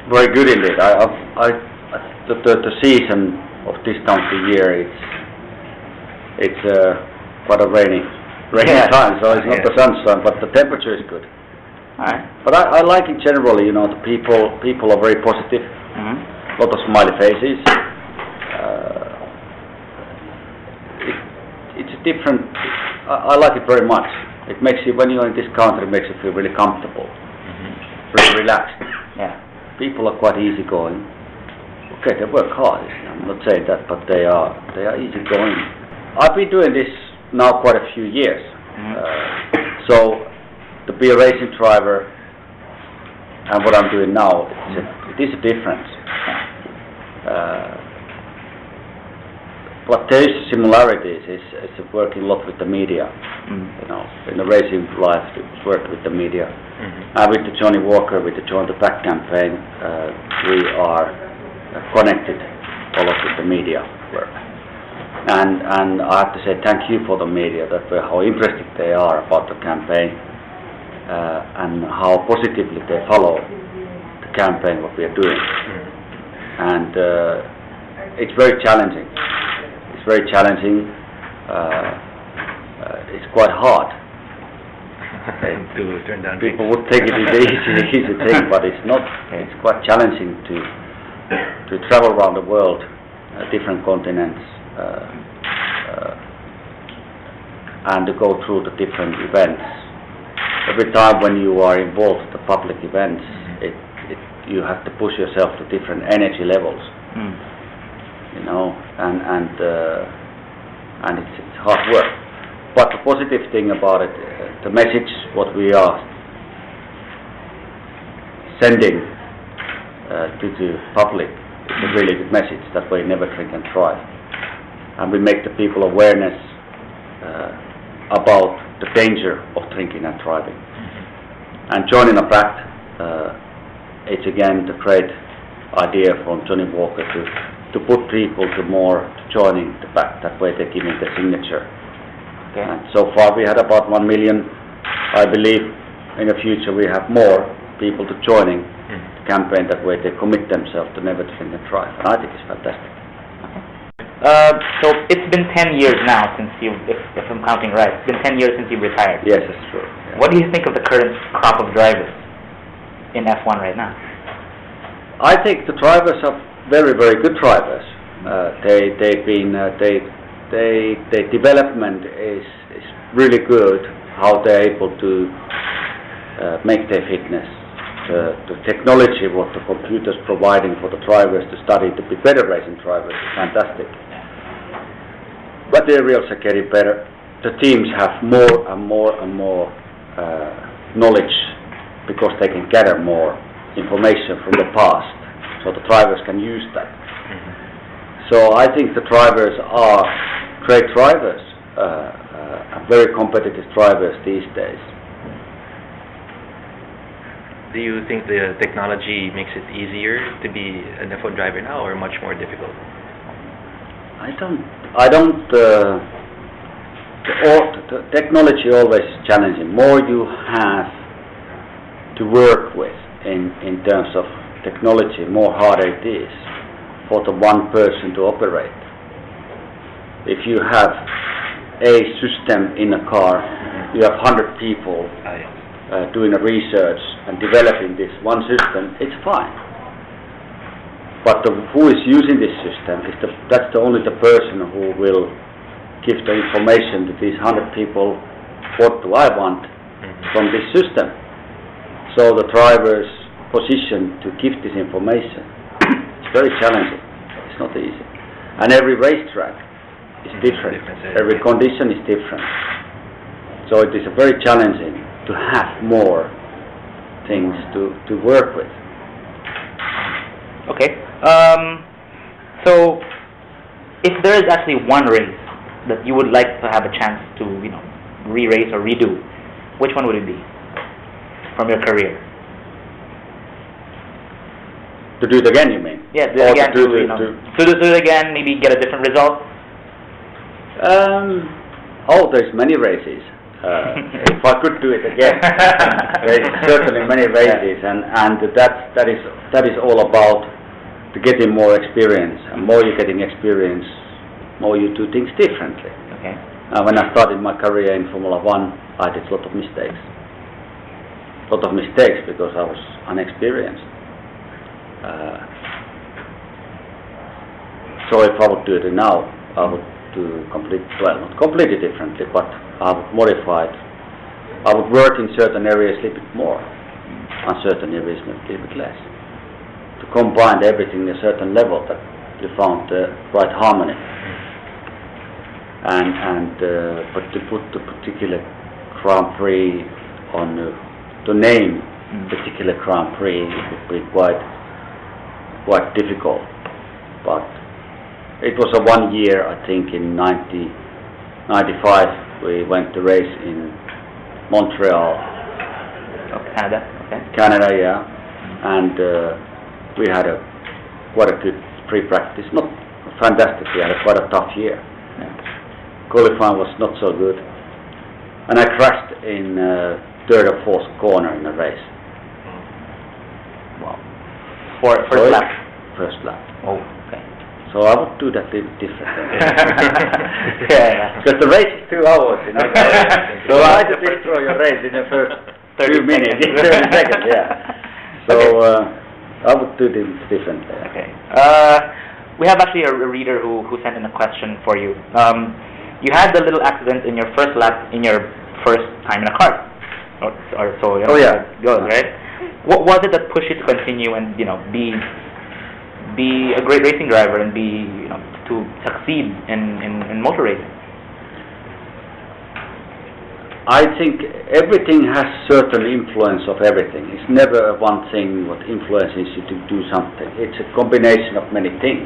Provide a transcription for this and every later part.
very good indeed. The season of this time of the year, it's quite a rainy time, so it's not the sunshine, but the temperature is good. Alright. But I like it generally. The people are very positive. A lot of smiley faces. It's a different. I like it very much. It makes you, when you're in this country, it makes you feel really comfortable, really relaxed. Yeah. People are quite easygoing. Okay, they work hard. I'm not saying that, but they are easygoing. I've been doing this now quite a few years. So to be a racing driver and what I'm doing now, it is a difference. But there is similarities. It's working a lot with the media. In the racing life, it's worked with the media. And with the Johnnie Walker, with the Join the Pack campaign, we are connected a lot with the media work. And I have to say thank you for the media, how interested they are about the campaign and how positively they follow the campaign, what we are doing. And it's very challenging. It's very challenging. It's quite hard. To turn down people would think it is an easy thing, but it's not. It's quite challenging to travel around the world, different continents, and to go through the different events. Every time when you are involved in the public events, you have to push yourself to different energy levels. And it's hard work. But the positive thing about it, the message what we are sending to the public is a really good message that we never drink and drive. And we make the people awareness about the danger of drinking and driving. And joining a pact, it's again the great idea from Johnnie Walker to put people to joining the pact. That way they're giving the signature. Okay. And so far we had about 1 million. I believe in the future we have more people to joining the campaign. That way they commit themselves to never drink and drive. And I think it's fantastic. So it's been 10 years now since if I'm counting right, it's been 10 years since you retired. Yes, that's true. Yeah. What do you think of the current crop of drivers in F1 right now? I think the drivers are very, very good drivers. Their development is really good. How they're able to make their fitness. The technology what the computer's providing for the drivers to study to be better racing drivers is fantastic. Materials are getting better. The teams have more and more and more knowledge because they can gather more information from the past, so the drivers can use that. So I think the drivers are great drivers, very competitive drivers these days. Do you think the technology makes it easier to be an F1 driver now, or much more difficult? The technology always is challenging. More you have to work with in terms of technology, more harder it is for the one person to operate. If you have a system in a car, you have 100 people doing a research and developing this one system, it's fine. But who is using this system, that's only the person who will give the information to these 100 people, what do I want from this system. So the driver's position to give this information, it's very challenging, it's not easy. And every racetrack is different, every condition is different. So it is very challenging to have more things to work with. Okay. So if there is actually one race that you would like to have a chance to, re-race or redo, which one would it be from your career? To do it again, you mean? Yeah, do it again. To do it again, maybe get a different result. There's many races. If I could do it again, there is certainly many ways, and that is all about getting more experience. And more you're getting experience, more you do things differently. Okay. When I started my career in Formula One, I did a lot of mistakes. Because I was unexperienced. So if I would do it now, I would do not completely differently, but I would modify it. I would work in certain areas a little bit more, and certain areas a little bit less. To combine everything at a certain level that you found the right harmony. But to put the particular Grand Prix on to name particular Grand Prix, it would be quite difficult. But it was a 1 year, I think, in 1995 we went to race in Montreal. Oh, Canada. Okay. Canada, yeah, and we had quite a good pre-practice. Not fantastic. We had quite a tough year. Yeah. Qualifying was not so good, and I crashed in third or fourth corner in the race. Wow. First lap. First lap. Oh, okay. So I would do that a little differently. Yeah. Because the race is 2 hours, you know. So I had to destroy your race in the first 2 minutes, 30 seconds, yeah. So I would do things differently. Okay. We have actually a reader who sent in a question for you. You had the little accident in your first lap in your first time in a car, or so. You know, oh yeah. It goes, right? What was it that pushed you to continue and be a great racing driver and to succeed in motor racing? I think everything has certain influence of everything. It's never one thing what influences you to do something. It's a combination of many things.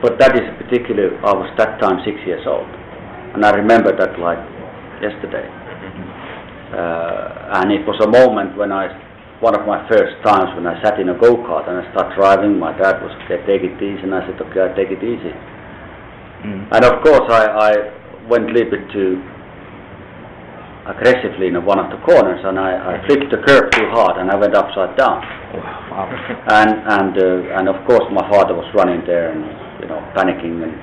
But that is particular. I was that time 6 years old, and I remember that like yesterday. And it was a moment when one of my first times when I sat in a go-kart and I started driving. My dad was, okay, take it easy, and I said, okay, I'll take it easy. And of course I went a little bit too aggressively in one of the corners, and I flipped the curb too hard, and I went upside down. Wow. And of course my father was running there and panicking and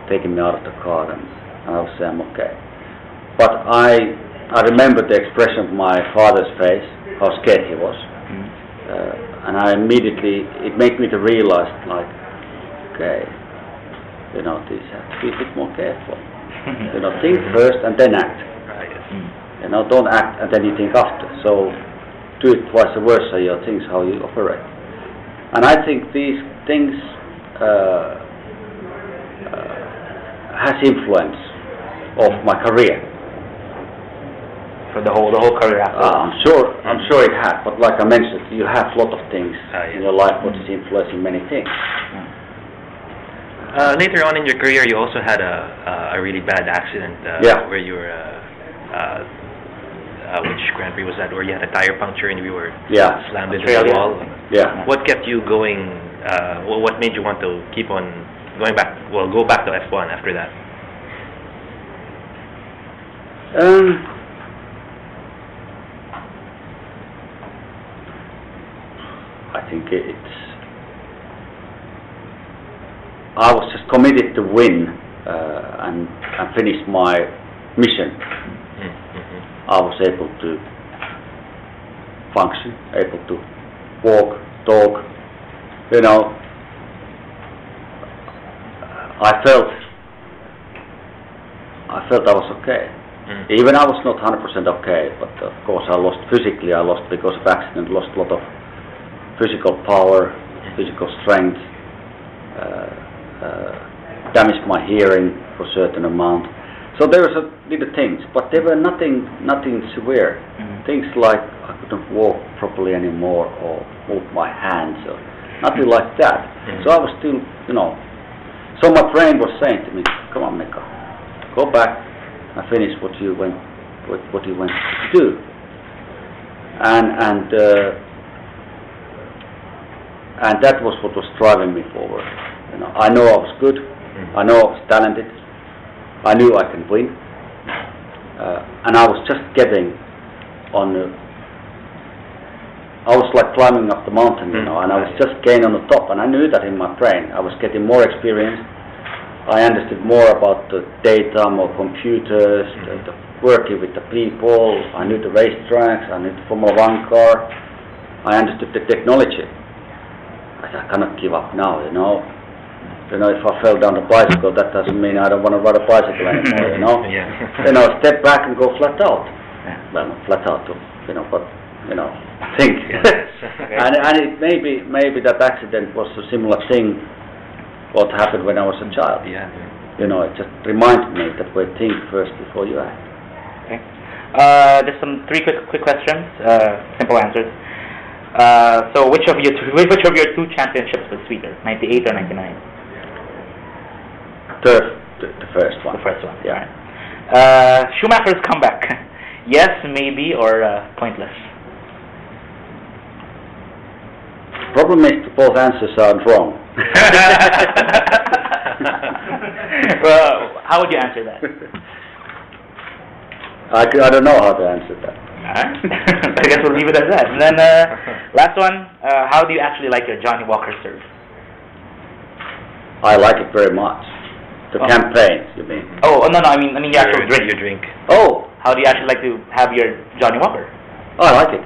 taking me out of the car, and I was saying, I'm okay. But I remember the expression of my father's face, how scared he was, and I immediately, it made me to realize, like, okay, these have to be a bit more careful. Think first and then act. Don't act and then you think after. So do it vice versa. Your things how you operate. And I think these things has influence of my career. For the whole career after. I'm sure it has. But like I mentioned, you have a lot of things in your life which is influencing many things. Later on in your career, you also had a really bad accident where you were. Which Grand Prix was that? Where you had a tire puncture and you were slammed into the wall. Yeah. What kept you going? What made you want to keep on going back? Well, go back to F1 after that. I think I was just committed to win and finish my mission. I was able to function, able to walk, talk. I felt I was okay. Even I was not 100% okay, but of course I lost physically. I lost because of accident. Lost a lot of physical power, physical strength. Damaged my hearing for a certain amount. So there was little things, but there were nothing severe. Things like I couldn't walk properly anymore or move my hands or nothing like that. So I was still, So my brain was saying to me, "Come on, Mika, go back and finish what you went to do." And that was what was driving me forward. I know I was good. I know I was talented. I knew I can win, and I was just getting on I was like climbing up the mountain, you know, and I was just getting on the top, and I knew that in my brain. I was getting more experience. I understood more about the data, more computers, the working with the people. I knew the racetracks, I knew the Formula 1 car. I understood the technology. I said, I cannot give up now, you know. You know, if I fell down the bicycle, that doesn't mean I don't want to ride a bicycle anymore, you know. Yeah. You know, step back and go flat out. Well, not flat out, you know, but, you know, think. and it maybe that accident was a similar thing what happened when I was a child. Yeah. You know, it just reminded me that we think first before you act. Okay. There's some three quick questions, simple answers. So which of your two championships was sweeter, 98 or 99? The first one. The first one. Yeah. Right. Schumacher's comeback. Yes, maybe, or pointless? Problem is both answers are wrong. Well, how would you answer that? I don't know how to answer that. Alright. I guess we'll leave it at that. And then last one, how do you actually like your Johnnie Walker serve? I like it very much. The campaign, you mean? Oh no, I mean your actual drink. Your drink. Oh, How do you actually like to have your Johnnie Walker? I like it.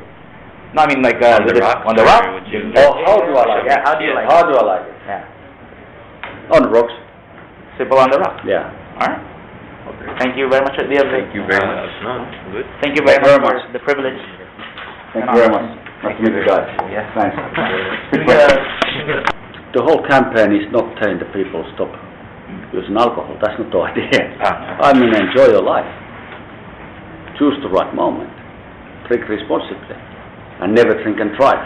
No, I mean like On the rocks, on the or rock. would you- Oh, how do I like it? Yeah, how do you like How it? do I like it? Yeah. On the rocks. Simple on the rock. Yeah. Alright. Thank you very much. Thank you very much. No, good. Thank you very Thank you very much much. for the privilege. Thank you very much. Nice to meet you guys. Yeah. Thanks. The whole campaign is not telling the people stop using alcohol. That's not the idea. I mean, enjoy your life. Choose the right moment. Drink responsibly. And never drink and drive.